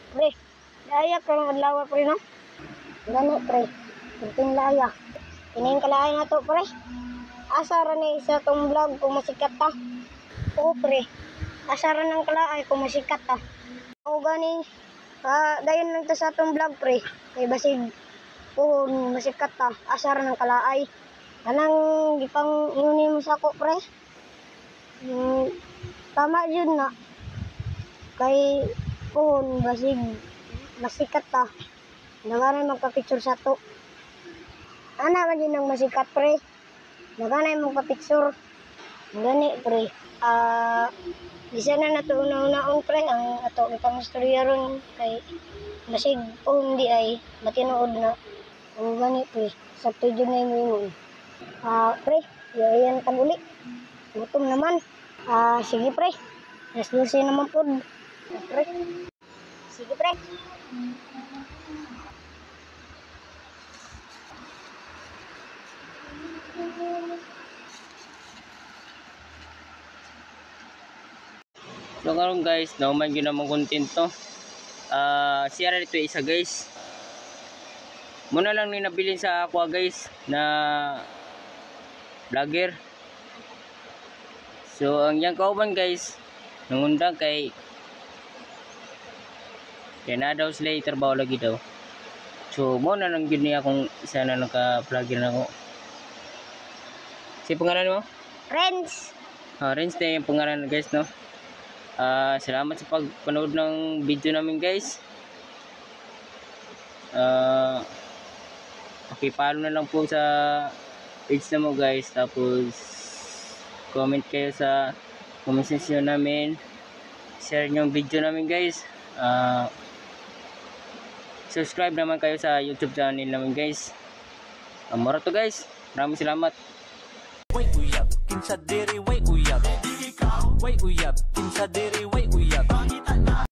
Pre, laya ka ng adlaw pre no? Gani pre, kunting laya. Kinain kalain na to pre. Asa ra ni sa tong vlog kung masikat ta? Oo pre, asa ra ng kalaay kung masikat ta. O gani, dayon lang ta sa tong vlog pre. Kay basig kung masikat ta, asa ra ng kalaay. Kanang gipang inguni mo sa ko pre. Tama yun na. Kay kung basig masikat ta, naganay magpa-picture sa to. Ana man yun ang masikat pre. Naganay magpa-picture. Gani pre. Bisa na nato una-unaon pre ang ato itang istorya ron kay basig o hindi ay matinood na. O gani pre. Sakto dyan na yung pre, yayan ka muli. Gutom naman. Sige pre. Mas dulce naman po. Pre. Sige pre. So karon guys, nauman gyud namang content to. Siya ra dito isa guys. Muna lang ni nabilin sa ako guys na vlogger. So ang yang kauban guys, nangundang kay na daw sila trabaho lagi daw. So mo na lang gyud niya kung isa na naka-vlogger na ako. Si pangalan mo? Friends. Renz na yung pangalan guys no. Salamat sa pagpanood ng video namin guys. Pakipalo na lang po sa page na mo guys. Tapos comment kayo sa comment section namin. Share nyo yung video namin guys. Subscribe naman kayo sa YouTube channel namin guys. Mura to guys. Maraming salamat. Wait uyab, kinsa diri wait uyab. Wait uyab, kinsa diri